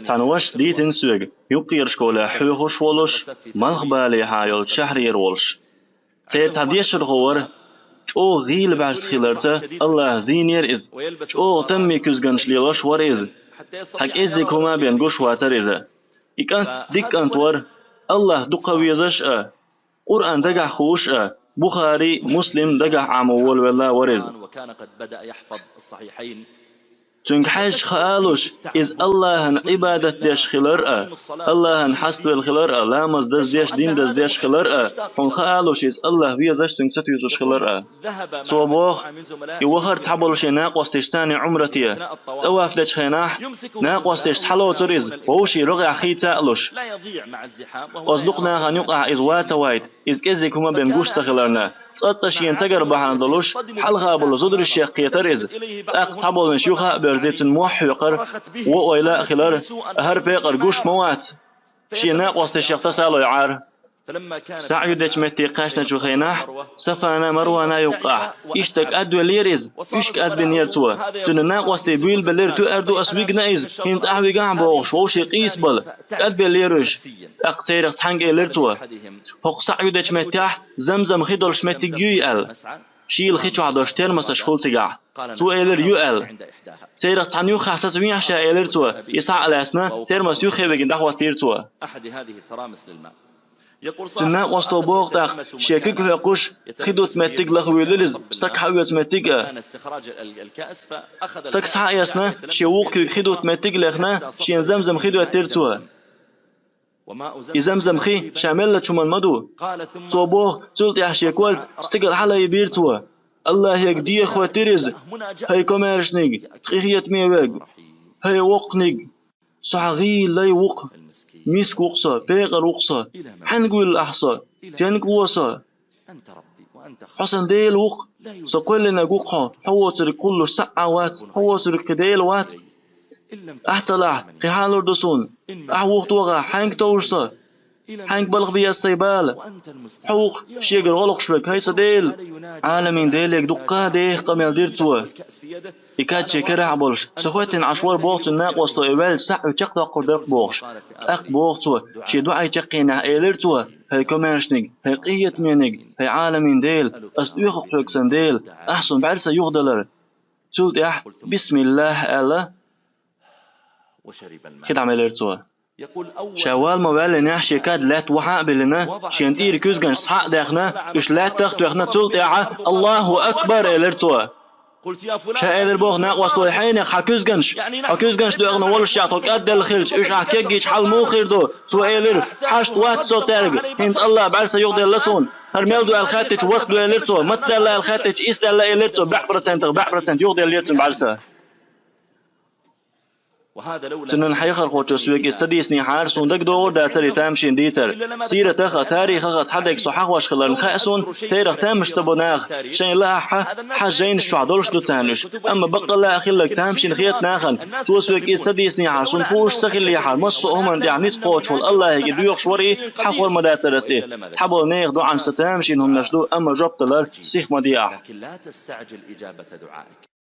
تنوش ديتن سوق يقير شكولا حوخوش ولش ملخ بالي هايل شهرير ولش تير تعديش الغور او غيل بعش خيلرته الله زينير إز او تمي كزغنش ليلوش ور إز حق إزي كما بينقوش واتر إزا إكان ديك أنتور الله دقويزش قرآن دقع خوش بخاري مسلم دقع عمول ولا ورز وكان قد بدأ يحفظ الصحيحين چونك حج خالوش إز الله عبادة ديش خلر الله حسب الخلر لا مزدز ديش دين دز ديش خلر هون خالوش إز الله بيزش تنك ستيوزش خلر صوبوخ يوخر تحبولش ناقوس تشتاني عمرتي تواف ديش خيناح ناقوس تش حلو تريز ووشي رغي أخي تألوش أصدقنا غن يقع إز واتا وايد إز كزي كما بيمقوش تخلرنا تأتشين تجر بحنا دلوش حلقة بلو زدر الشيخ كيتريز أقطبل من شيوخة برزيت موحيقر وإلى خلال هر بيقر جوش موات شينا قوست الشيخ تسالو يعار سعيد دجمتي قاشنا شوخيناح سفانا مروانا يوقع اشتك أدو ليريز اشك أد بنيرتوا تننا قوست بيل بليرتو أردو أسويق نايز هنت أحوي قعبوش ووشي قيس بل أد بليرش أقتيرق تحنق إليرتوا هق سعيد دجمتيح زمزم خيدول شمتي جيال شيل خيشو عدوش ترمس شخول تقع تو إلير يوال تيرق تحنيو خاصة ويحشا إليرتوا يسع الأسنا ترمس يوخي بجن دحوة تيرتوا أحد هذه الترامس للماء تنا وسطو بوغتاخ شيكك فيقوش خدوت متك لخويلز استك حويت متك استك سحايسنا شيوق خدوت متك لخنا شين زمزم خدوت ترتوا يزمزم خي شامل شمال مدو صوبوغ زلت يحشيكول استقل حلا يبيرتوا الله يقدي خواتيرز هاي كوميرشنيج خيخيت ميوغ هاي وقنيج صعغي لا يوق ميسك وقصة بيغر وقصة حنقول الأحصى تنقوصة حسن ديل وق سقول لنا قوقها هو ترك كل ساعة وات هو ترك ديل وات احتلع قحال الدسون احوق توغا حنق تورصة حنق بلغ بيا السيبال حوق شيقر غلق شبك هاي سديل عالمين ديلك دقا ديه قميل ديرتوا إكاد شكر عبولش سخوتين عشوار بوغت الناق وسطو إيوال ساعة تقضى قردق بوغش أق بوغتوا شي دعاي تقينا إيلرتوا هاي كوميرشنيك هاي قية مينيك هاي عالمين ديل أستويخ فلوكسن ديل أحسن بعرسة يغدلر تولت بسم الله ألا خدعم إيلرتوا شوال موال نحشي كاد لا توحق بلنا شنتير كوزغن صحق داخنا إش لا تخت وإخنا تولت الله أكبر إيلرتوا شايل بوغ ناقوس لو حينك حكوزغنش دو اغنا ولش يعطوك قد الخلج ايش حكيجيش حل مو خير دو سويلر حشت وات سو ترق هند الله بعرسه يغدي لسون هرميل دو الخاتج وقت دو اليرتو متدل الخاتج اسدل اليرتو 4% يغدي اليرتو بعرسه تنن حيخر خوتو سويك استديسني حار سوندك دور داتري تامشين ديتر سيرة تخا تاريخ غت حدك صحاح واش خلال خاسون سيرة تامش تبوناخ شين لا حجين شعدولش دو تانش اما بقى لا اخلك تامشين خيت ناخن تو سويك استديسني حار سون فوش سخلي حار مصهم يعني تقوش الله يديوخ شوري حقول مداترسي تحبوا نيغ دو عن ستامشين هم نشدو اما جبتلر سيخ مديع لكن لا تستعجل إجابة دعائك.